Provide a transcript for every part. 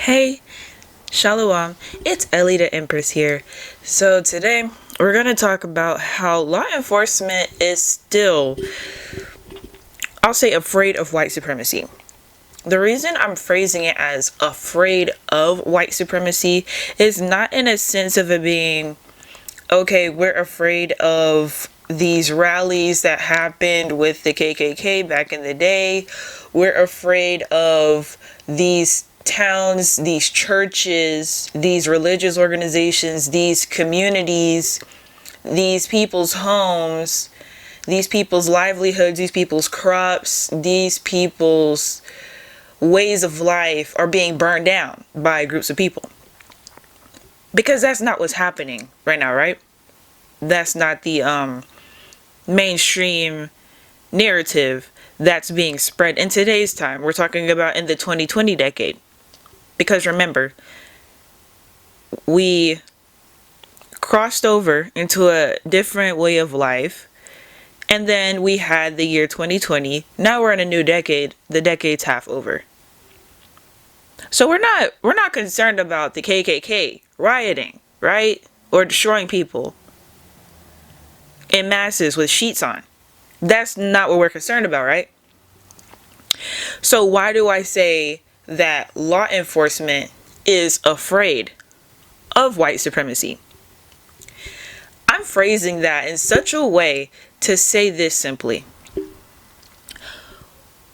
Hey, Shalom, it's Ellie the Empress here. So today we're going to talk about how law enforcement is still, I'll say, afraid of white supremacy. The reason I'm phrasing it as afraid of white supremacy is not in a sense of it being, okay, we're afraid of these rallies that happened with the KKK back in the day. We're afraid of these towns, these churches, these religious organizations, these communities, these people's homes, these people's livelihoods, these people's crops, these people's ways of life are being burned down by groups of people. Because that's not what's happening right now, right? That's not the mainstream narrative that's being spread in today's time. We're talking about in the 2020 decade. Because remember, we crossed over into a different way of life, and then we had the year 2020. Now we're in a new decade. The decade's half over. So we're not concerned about the KKK rioting, right? Or destroying people in masses with sheets on. That's not what we're concerned about, right? So why do I say that law enforcement is afraid of white supremacy? I'm phrasing that in such a way to say this simply.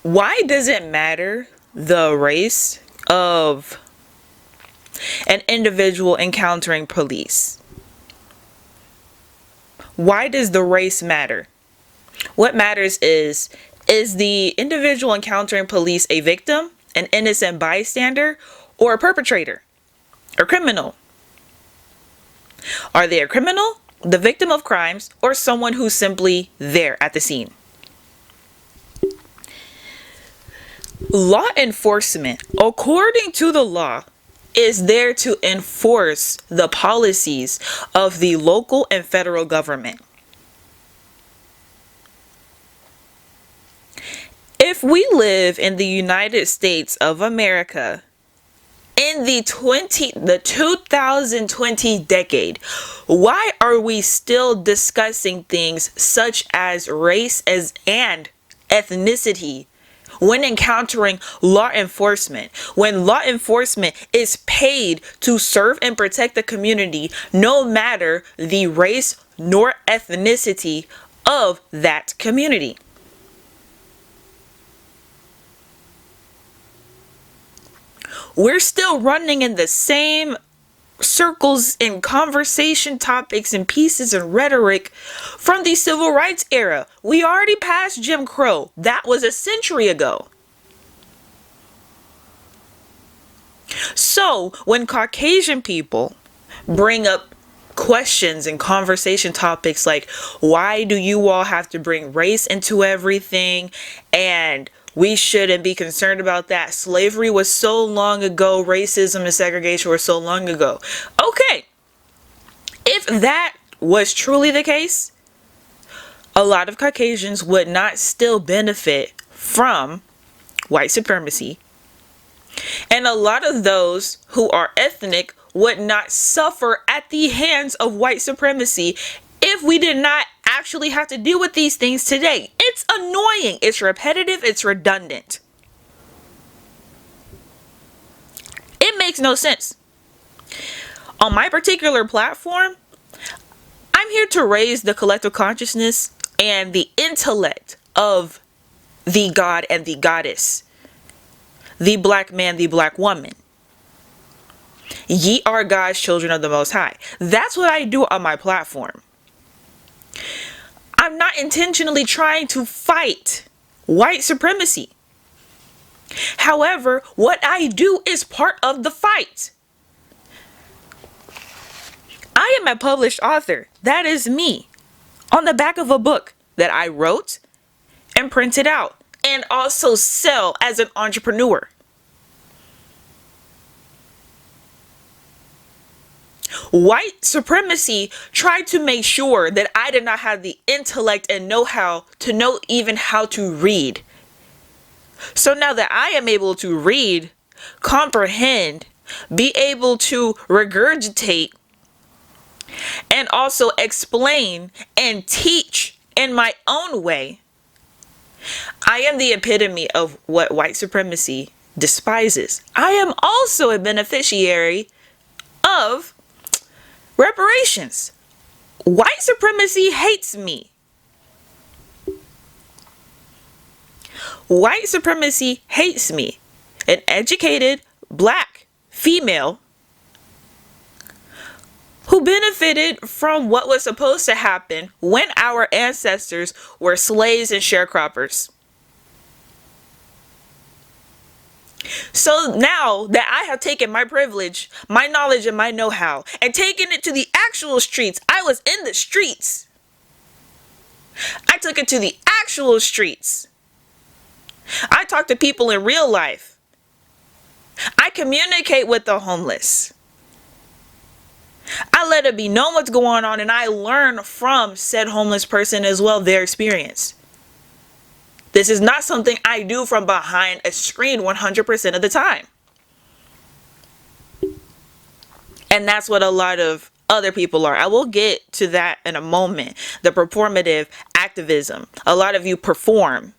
Why does it matter the race of an individual encountering police? Why does the race matter? What matters is the individual encountering police a victim, an innocent bystander, or a perpetrator, or criminal? Are they a criminal, the victim of crimes, or someone who's simply there at the scene? Law enforcement, according to the law, is there to enforce the policies of the local and federal government. If we live in the United States of America in the 2020 decade, why are we still discussing things such as race and ethnicity when encountering law enforcement, when law enforcement is paid to serve and protect the community, no matter the race nor ethnicity of that community? We're still running in the same circles and conversation topics and pieces and rhetoric from the civil rights era. We already passed Jim Crow. That was a century ago. So when Caucasian people bring up questions and conversation topics like, why do you all have to bring race into everything, and we shouldn't be concerned about that, slavery was so long ago, racism and segregation were so long ago. Okay, if that was truly the case, a lot of Caucasians would not still benefit from white supremacy, and a lot of those who are ethnic would not suffer at the hands of white supremacy if we did not actually have to deal with these things today. It's annoying, it's repetitive, it's redundant. It makes no sense. On my particular platform, I'm here to raise the collective consciousness and the intellect of the God and the goddess, the black man, the black woman. Ye are God's children of the Most High. That's what I do on my platform. I'm not intentionally trying to fight white supremacy. However, what I do is part of the fight. I am a published author. That is me. On the back of a book that I wrote and printed out and also sell as an entrepreneur. White supremacy tried to make sure that I did not have the intellect and know-how to know even how to read. So now that I am able to read, comprehend, be able to regurgitate and also explain and teach in my own way. I am the epitome of what white supremacy despises. I am also a beneficiary of reparations. White supremacy hates me. White supremacy hates me. An educated black female who benefited from what was supposed to happen when our ancestors were slaves and sharecroppers. So now that I have taken my privilege, my knowledge, and my know-how and taken it to the actual streets, I was in the streets. I took it to the actual streets. I talk to people in real life. I communicate with the homeless. I let it be known what's going on, and I learn from said homeless person as well, their experience. This is not something I do from behind a screen 100% of the time. And that's what a lot of other people are. I will get to that in a moment. The performative activism. A lot of you perform.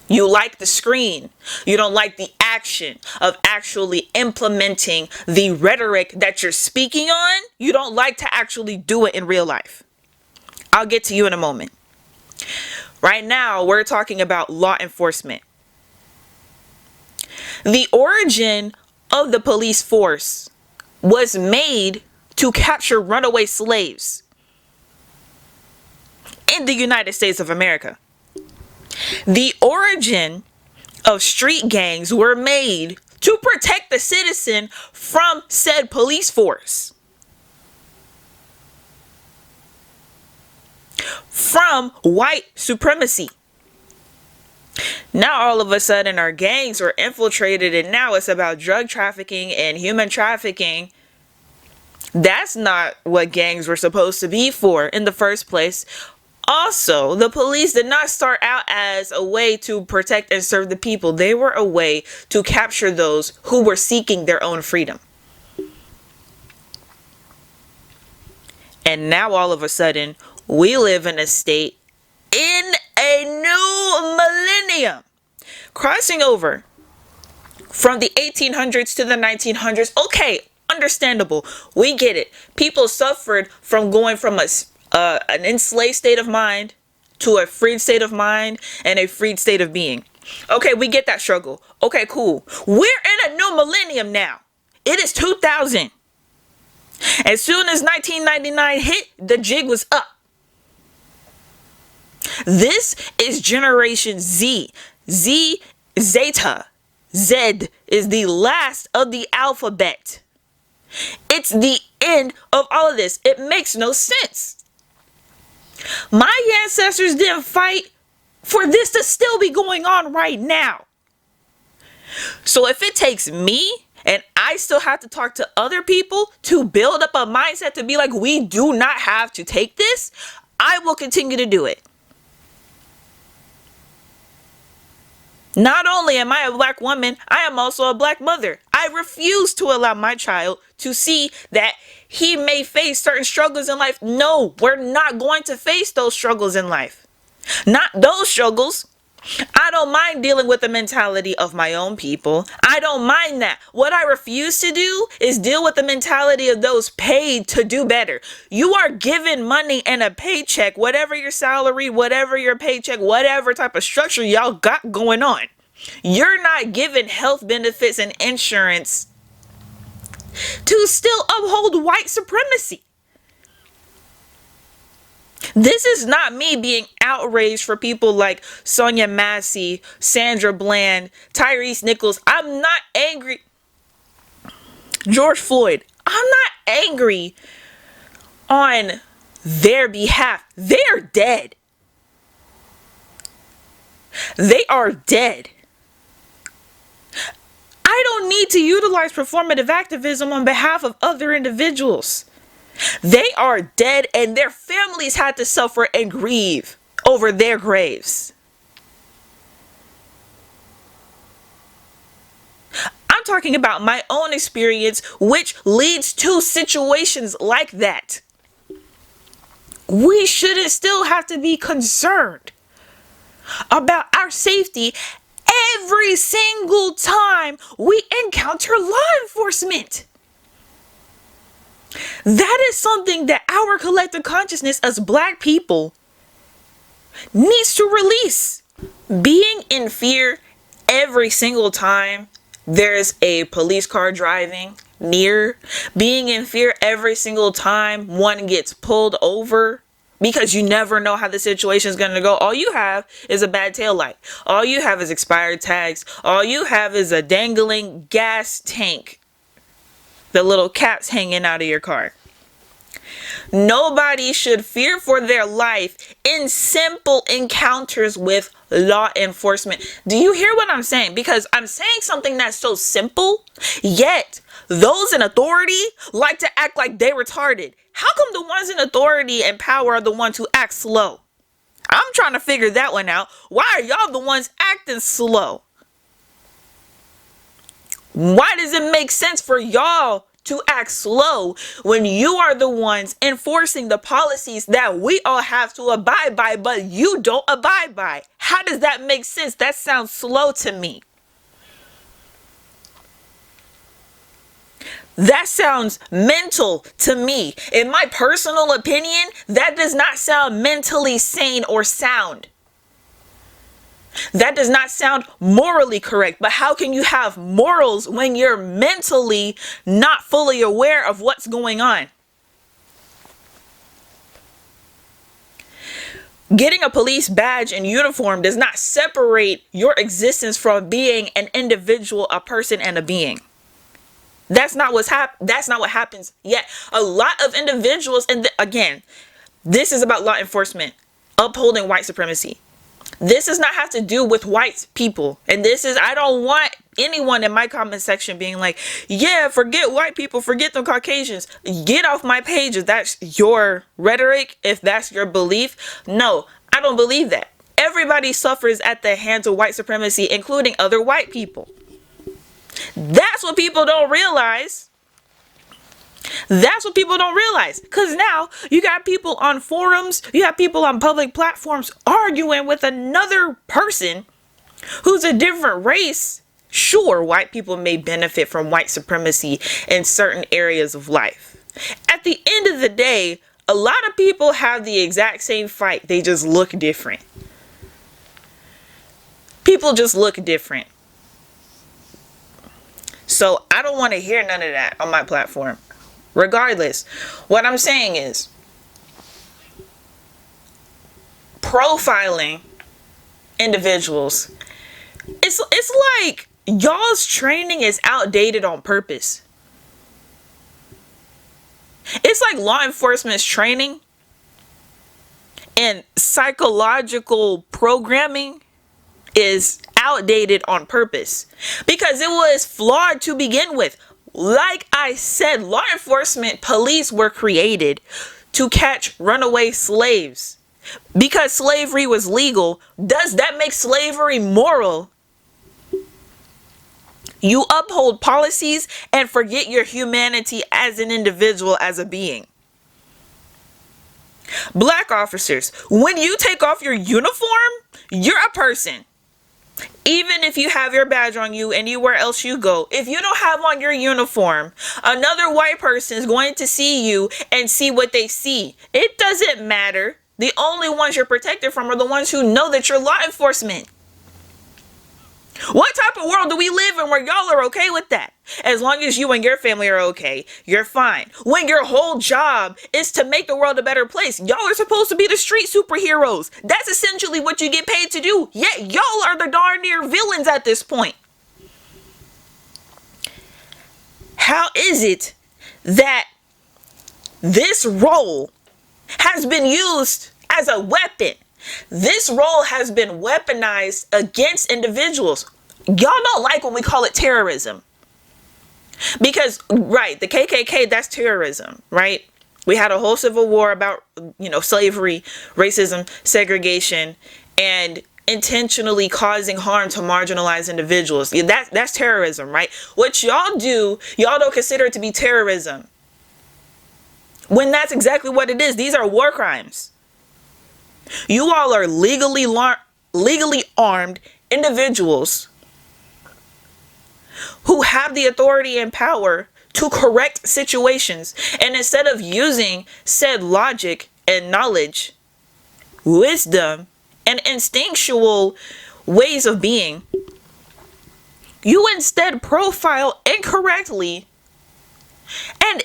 You like the screen. You don't like the action of actually implementing the rhetoric that you're speaking on. You don't like to actually do it in real life. I'll get to you in a moment. Right now, we're talking about law enforcement. The origin of the police force was made to capture runaway slaves in the United States of America. The origin of street gangs were made to protect the citizen from said police force. From white supremacy. Now all of a sudden our gangs are infiltrated, and now it's about drug trafficking and human trafficking. That's not what gangs were supposed to be for in the first place. Also, the police did not start out as a way to protect and serve the people. They were a way to capture those who were seeking their own freedom. And now all of a sudden, we live in a state in a new millennium, crossing over from the 1800s to the 1900s. Okay, understandable. We get it. People suffered from going from an enslaved state of mind to a freed state of mind and a freed state of being. Okay, we get that struggle. Okay, cool. We're in a new millennium now. It is 2000. As soon as 1999 hit, the jig was up. This is Generation Z. Zeta. Z is the last of the alphabet. It's the end of all of this. It makes no sense. My ancestors didn't fight for this to still be going on right now. So if it takes me and I still have to talk to other people to build up a mindset to be like, we do not have to take this, I will continue to do it. Not only am I a black woman, I am also a black mother. I refuse to allow my child to see that he may face certain struggles in life. No, we're not going to face those struggles in life. Not those struggles. I don't mind dealing with the mentality of my own people. I don't mind that. What I refuse to do is deal with the mentality of those paid to do better. You are given money and a paycheck, whatever your salary, whatever your paycheck, whatever type of structure y'all got going on. You're not given health benefits and insurance to still uphold white supremacy. This is not me being outraged for people like Sonia Massey, Sandra Bland, Tyrese Nichols. I'm not angry. George Floyd. I'm not angry on their behalf. They're dead. They are dead. I don't need to utilize performative activism on behalf of other individuals. They are dead, and their families had to suffer and grieve over their graves. I'm I'm talking about my own experience, which leads to situations like that. We shouldn't still have to be concerned about our safety every single time we encounter law enforcement. That is something that our collective consciousness as Black people needs to release. Being in fear every single time there's a police car driving near, being in fear every single time one gets pulled over, because you never know how the situation is going to go. All you have is a bad tail light. All you have is expired tags. All you have is a dangling gas tank, the little caps hanging out of your car. Nobody should fear for their life in simple encounters with law enforcement. Do you hear what I'm saying? Because I'm saying something that's so simple, yet those in authority like to act like they retarded. How come the ones in authority and power are the ones who act slow? I'm trying to figure that one out. Why are y'all the ones acting slow? Why does it make sense for y'all to act slow when you are the ones enforcing the policies that we all have to abide by, but you don't abide by? How does that make sense? That sounds slow to me. That sounds mental to me. In my personal opinion, that does not sound mentally sane or sound. That does not sound morally correct. But how can you have morals when you're mentally not fully aware of what's going on? Getting a police badge and uniform does not separate your existence from being an individual, a person, and a being. That's not what happens yet. A lot of individuals, and again, this is about law enforcement upholding white supremacy. This does not have to do with white people. And I don't want anyone in my comment section being like, yeah, forget white people, forget the Caucasians. Get off my page if that's your rhetoric, if that's your belief. No, I don't believe that. Everybody suffers at the hands of white supremacy, including other white people. That's what people don't realize. That's what people don't realize. Because now you got people on forums, you have people on public platforms arguing with another person who's a different race. Sure, white people may benefit from white supremacy in certain areas of life. At the end of the day, a lot of people have the exact same fight. They just look different. People just look different. So I don't want to hear none of that on my platform. Regardless, what I'm saying is profiling individuals. It's like y'all's training is outdated on purpose. It's like law enforcement's training and psychological programming is outdated on purpose because it was flawed to begin with. Like I said, law enforcement police were created to catch runaway slaves. Because slavery was legal, does that make slavery moral? You uphold policies and forget your humanity as an individual, as a being. Black officers, when you take off your uniform, you're a person. Even if you have your badge on you anywhere else you go, if you don't have on your uniform, another white person is going to see you and see what they see. It doesn't matter. The only ones you're protected from are the ones who know that you're law enforcement. What type of world do we live in where y'all are okay with that? As long as you and your family are okay, you're fine. When your whole job is to make the world a better place, y'all are supposed to be the street superheroes. That's essentially what you get paid to do. Yet y'all are the darn near villains at this point. How is it that this role has been used as a weapon? This role has been weaponized against individuals. Y'all don't like when we call it terrorism. Because, right, the KKK, that's terrorism, right? We had a whole civil war about, slavery, racism, segregation, and intentionally causing harm to marginalized individuals. That's terrorism, right? What y'all do, y'all don't consider it to be terrorism, when that's exactly what it is. These are war crimes. You all are legally armed individuals who have the authority and power to correct situations. And instead of using said logic and knowledge, wisdom, and instinctual ways of being, you instead profile incorrectly and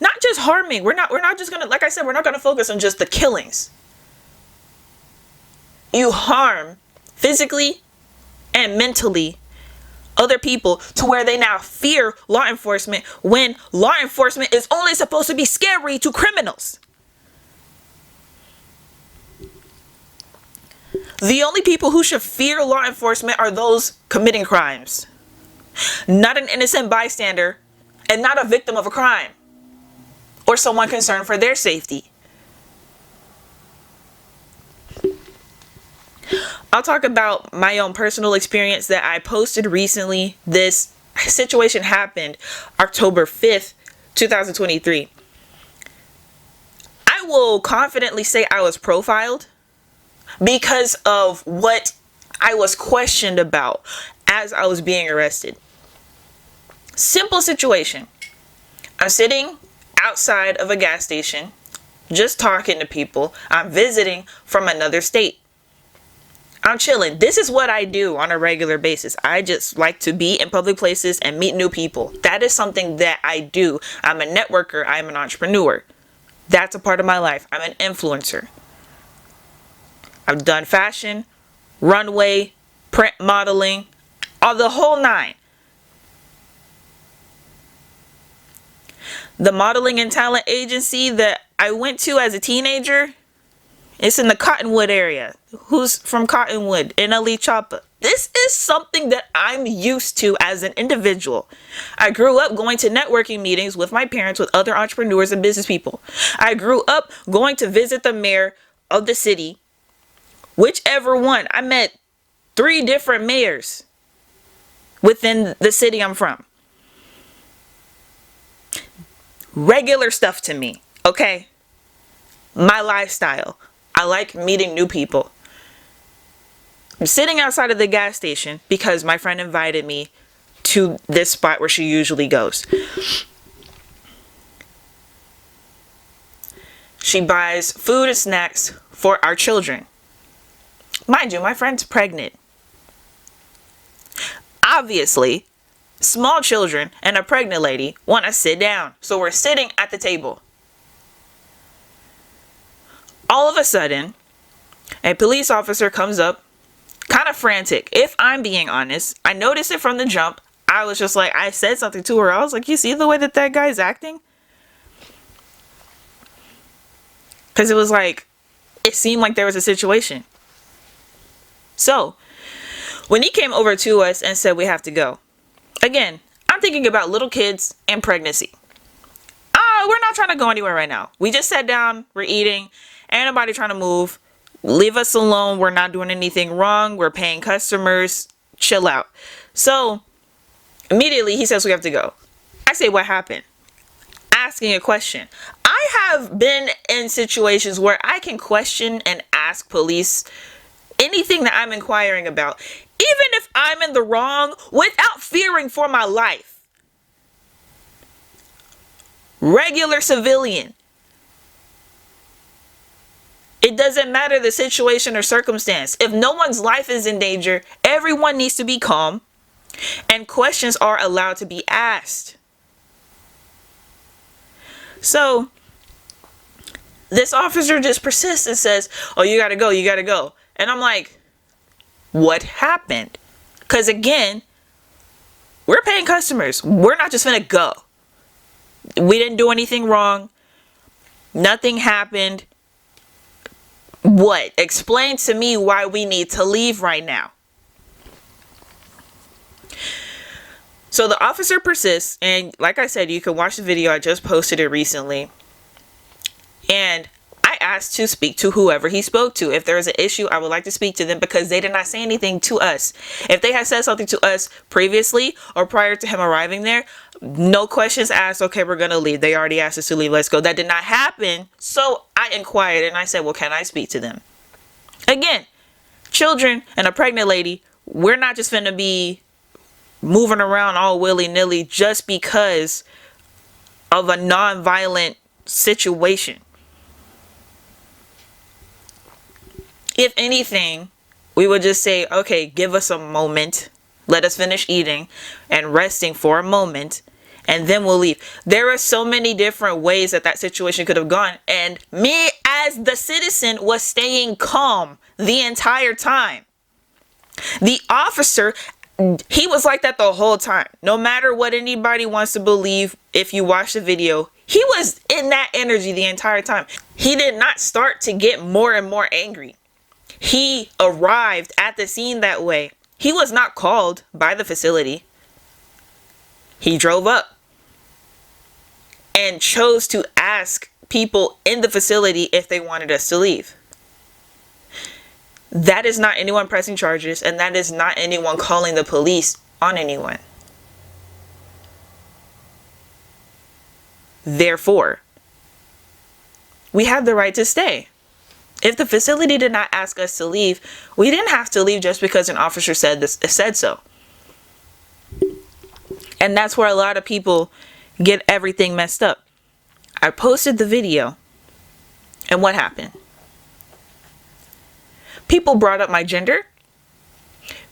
not just harming. We're not just gonna, like I said, we're not gonna focus on just the killings. You harm physically and mentally other people to where they now fear law enforcement, when law enforcement is only supposed to be scary to criminals. The only people who should fear law enforcement are those committing crimes, not an innocent bystander and not a victim of a crime or someone concerned for their safety. I'll talk about my own personal experience that I posted recently. This situation happened October 5th, 2023. I will confidently say I was profiled because of what I was questioned about as I was being arrested. Simple situation. I'm sitting outside of a gas station, just talking to people. I'm visiting from another state. I'm chilling. This is what I do on a regular basis. I just like to be in public places and meet new people. That is something that I do. I'm a networker. I'm an entrepreneur. That's a part of my life. I'm an influencer. I've done fashion, runway, print modeling, all the whole nine. The modeling and talent agency that I went to as a teenager, it's in the Cottonwood area. Who's from Cottonwood? NLE Choppa. This is something that I'm used to as an individual. I grew up going to networking meetings with my parents, with other entrepreneurs and business people. I grew up going to visit the mayor of the city, whichever one. I met 3 different mayors within the city I'm from. Regular stuff to me, okay? My lifestyle. I like meeting new people. I'm sitting outside of the gas station because my friend invited me to this spot where she usually goes. She buys food and snacks for our children. Mind you, my friend's pregnant. Obviously, small children and a pregnant lady want to sit down. So we're sitting at the table. All of a sudden, a police officer comes up, kind of frantic. If I'm being honest, I noticed it from the jump. I was just like, I said something to her. I was like, you see the way that guy's acting? Because it was like, it seemed like there was a situation. So, when he came over to us and said we have to go, again, I'm thinking about little kids and pregnancy. We're not trying to go anywhere right now. We just sat down, we're eating, ain't nobody trying to move. Leave us alone. We're not doing anything wrong. We're paying customers. Chill out. So, immediately he says we have to go. I say, what happened? Asking a question. I have been in situations where I can question and ask police anything that I'm inquiring about, even if I'm in the wrong, without fearing for my life. Regular civilian. It doesn't matter the situation or circumstance. If no one's life is in danger, everyone needs to be calm and questions are allowed to be asked. So this officer just persists and says, oh, you gotta go, you gotta go. And I'm like, what happened? Because again, we're paying customers. We're not just gonna go. We didn't do anything wrong. Nothing happened. What? Explain to me why we need to leave right now. So the officer persists, and like I said, you can watch the video. I just posted it recently. And I I asked to speak to whoever he spoke to. If there is an issue, I would like to speak to them because they did not say anything to us. If they had said something to us previously or prior to him arriving there, no questions asked. Okay, we're going to leave. They already asked us to leave. Let's go. That did not happen. So I inquired and I said, well, can I speak to them? Again, children and a pregnant lady, we're not just going to be moving around all willy-nilly just because of a non-violent situation. If anything, we would just say, okay, give us a moment. Let us finish eating and resting for a moment, and then we'll leave. There are so many different ways that situation could have gone. And me as the citizen was staying calm the entire time. The officer, he was like that the whole time. No matter what anybody wants to believe, if you watch the video, he was in that energy the entire time. He did not start to get more and more angry. He arrived at the scene that way. He was not called by the facility. He drove up and chose to ask people in the facility if they wanted us to leave. That is not anyone pressing charges, and that is not anyone calling the police on anyone. Therefore, we have the right to stay. If the facility did not ask us to leave, we didn't have to leave just because an officer said so. And that's where a lot of people get everything messed up. I posted the video, and what happened? People brought up my gender.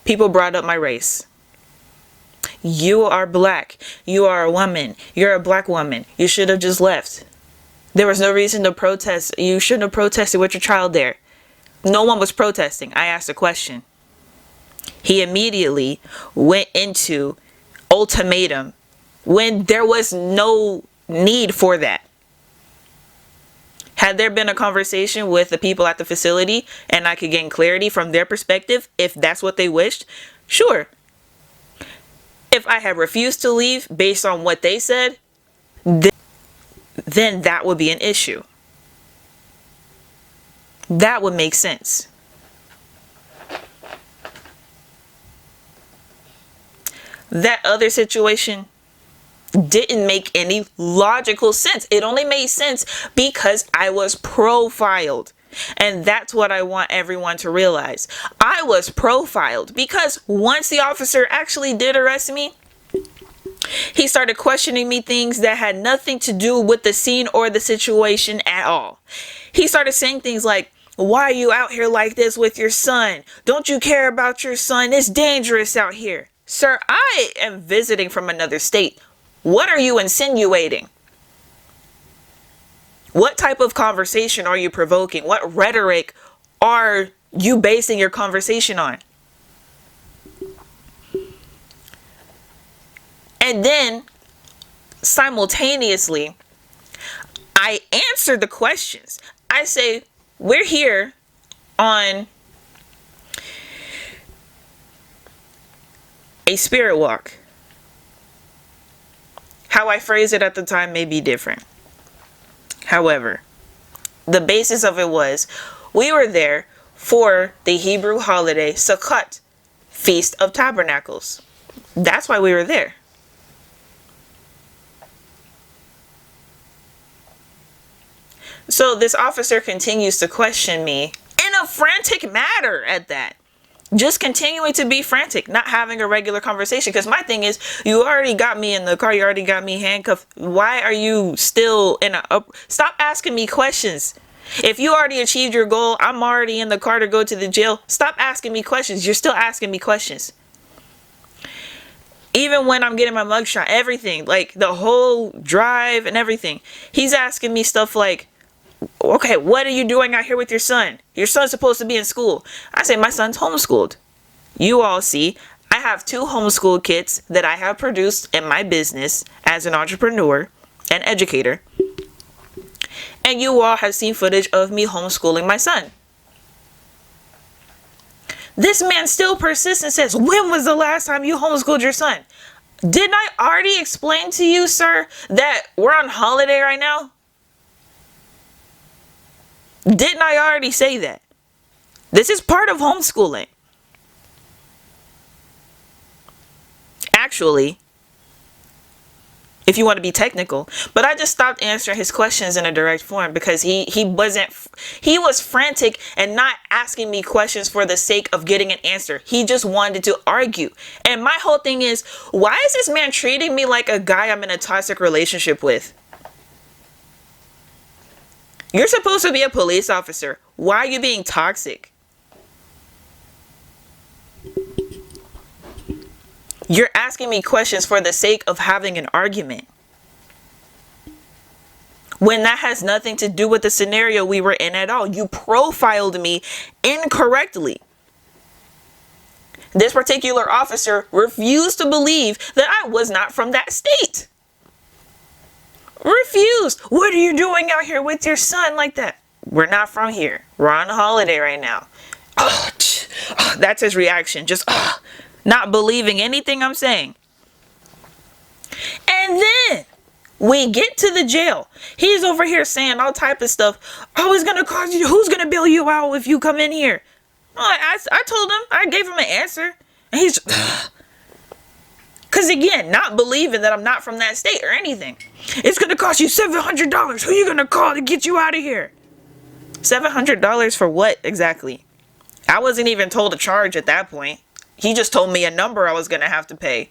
People brought up my race. You are black. You are a woman. You're a black woman. You should have just left. There was no reason to protest. You shouldn't have protested with your child there. No one was protesting. I asked a question. He immediately went into ultimatum when there was no need for that. Had there been a conversation with the people at the facility and I could gain clarity from their perspective, if that's what they wished, sure. If I had refused to leave based on what they said, then that would be an issue. That would make sense. That other situation didn't make any logical sense. It only made sense because I was profiled. And that's what I want everyone to realize. I was profiled because once the officer actually did arrest me, he started questioning me things that had nothing to do with the scene or the situation at all. He started saying things like, why are you out here like this with your son? Don't you care about your son? It's dangerous out here. Sir, I am visiting from another state. What are you insinuating? What type of conversation are you provoking? What rhetoric are you basing your conversation on? And then simultaneously, I answer the questions. I say, we're here on a spirit walk. How I phrase it at the time may be different. However, the basis of it was we were there for the Hebrew holiday Sukkot, Feast of Tabernacles. That's why we were there. So this officer continues to question me in a frantic manner at that. Just continuing to be frantic, not having a regular conversation. Because my thing is, you already got me in the car. You already got me handcuffed. Why are you still in a... Stop asking me questions. If you already achieved your goal, I'm already in the car to go to the jail. Stop asking me questions. You're still asking me questions. Even when I'm getting my mugshot, everything, like the whole drive and everything. He's asking me stuff like, okay, what are you doing out here with your son? Your son's supposed to be in school. I say, my son's homeschooled. You all see, I have 2 homeschool kits that I have produced in my business as an entrepreneur and educator. And you all have seen footage of me homeschooling my son. This man still persists and says, when was the last time you homeschooled your son? Didn't I already explain to you, sir, that we're on holiday right now? Didn't I already say that? This is part of homeschooling. Actually, if you want to be technical, but I just stopped answering his questions in a direct form because he was frantic and not asking me questions for the sake of getting an answer. He just wanted to argue. And my whole thing is, why is this man treating me like a guy I'm in a toxic relationship with? You're supposed to be a police officer. Why are you being toxic? You're asking me questions for the sake of having an argument, when that has nothing to do with the scenario we were in at all. You profiled me incorrectly. This particular officer refused to believe that I was not from that state. Refused. What are you doing out here with your son like that? We're not from here. We're on a holiday right now. That's his reaction. Just not believing anything I'm saying. And then we get to the jail. He's over here saying all type of stuff. Oh, it's going to cost you. Who's going to bail you out if you come in here? I told him. I gave him an answer. And he's... Because again, not believing that I'm not from that state or anything. It's going to cost you $700. Who are you going to call to get you out of here? $700 for what exactly? I wasn't even told a charge at that point. He just told me a number I was going to have to pay.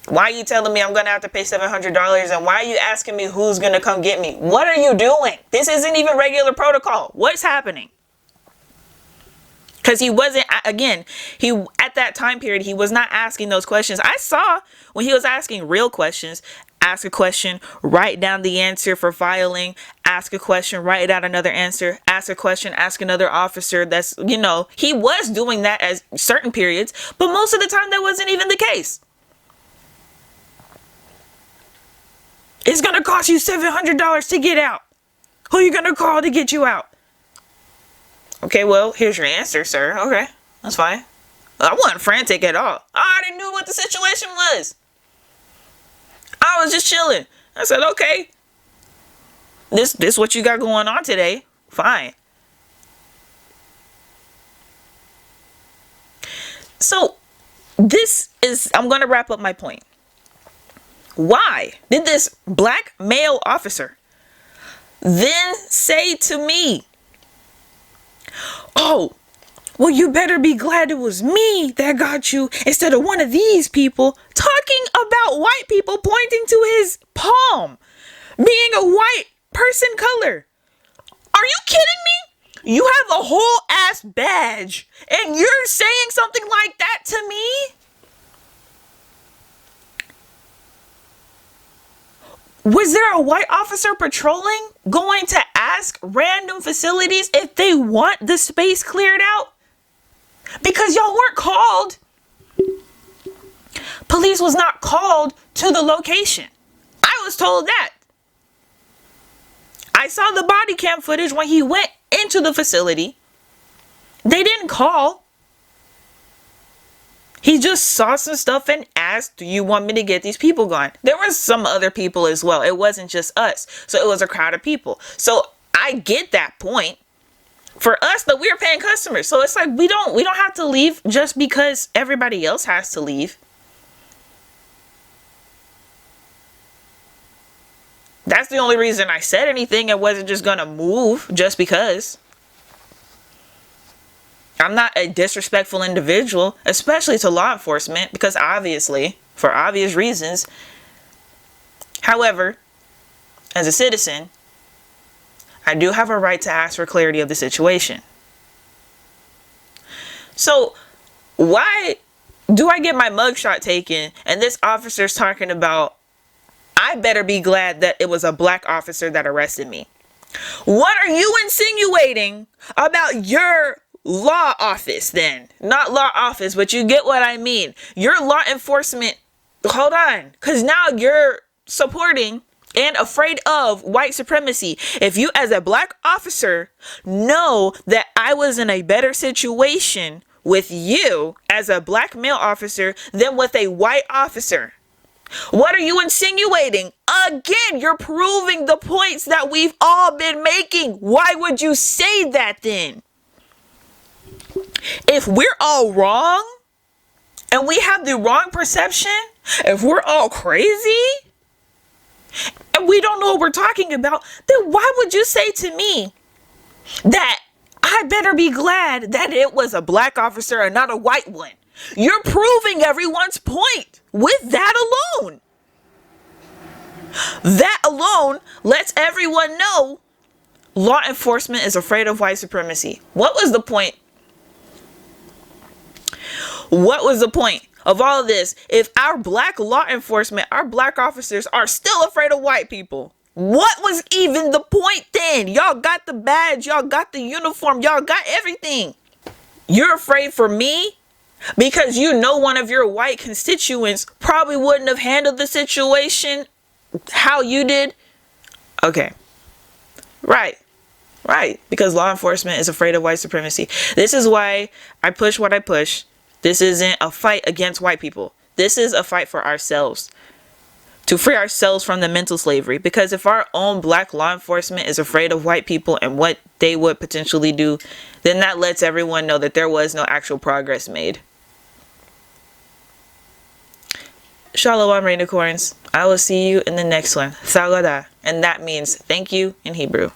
Why are you telling me I'm going to have to pay $700? And why are you asking me who's going to come get me? What are you doing? This isn't even regular protocol. What's happening? Because he wasn't, again, at that time period, he was not asking those questions. I saw when he was asking real questions. Ask a question, write down the answer for filing, ask a question, write out another answer, ask a question, ask another officer. That's, he was doing that at certain periods, but most of the time that wasn't even the case. It's going to cost you $700 to get out. Who are you going to call to get you out? Okay, well, here's your answer, sir. Okay, that's fine. I wasn't frantic at all. I already knew what the situation was. I was just chilling. I said, okay, this what you got going on today. Fine. So I'm going to wrap up my point. Why did this black male officer then say to me, oh, well, you better be glad it was me that got you instead of one of these people, talking about white people pointing to his palm being a white person color. Are you kidding me? You have a whole ass badge and you're saying something like that to me? Was there a white officer patrolling going to ask random facilities if they want the space cleared out? Because y'all weren't called. Police was not called to the location. I was told that. I saw the body cam footage when he went into the facility. They didn't call. He just saw some stuff and asked, do you want me to get these people gone? There were some other people as well. It wasn't just us. So it was a crowd of people. So I get that point. For us, though, we are paying customers. So it's like we don't have to leave just because everybody else has to leave. That's the only reason I said anything. I wasn't just going to move just because. I'm not a disrespectful individual, especially to law enforcement, because obviously, for obvious reasons. However, as a citizen, I do have a right to ask for clarity of the situation. So why do I get my mugshot taken and this officer's talking about, I better be glad that it was a black officer that arrested me? What are you insinuating about your law office then? Not law office, but you get what I mean. Your law enforcement, hold on, because now you're supporting and afraid of white supremacy. If you as a black officer know that I was in a better situation with you as a black male officer than with a white officer, What are you insinuating? Again, you're proving the points that we've all been making. Why would you say that then? If we're all wrong and we have the wrong perception, if we're all crazy and we don't know what we're talking about, then why would you say to me that I better be glad that it was a black officer and not a white one? You're proving everyone's point with that alone. That alone lets everyone know law enforcement is afraid of white supremacy. What was the point? What was the point of all of this if our black law enforcement, our black officers are still afraid of white people? What was even the point then? Y'all got the badge, y'all got the uniform, y'all got everything. You're afraid for me because you know one of your white constituents probably wouldn't have handled the situation how you did? Okay. Right. Because law enforcement is afraid of white supremacy. This is why I push what I push. This isn't a fight against white people. This is a fight for ourselves. To free ourselves from the mental slavery. Because if our own black law enforcement is afraid of white people and what they would potentially do, then that lets everyone know that there was no actual progress made. Shalom, Rainicorns. I will see you in the next one. Sagada. And that means thank you in Hebrew.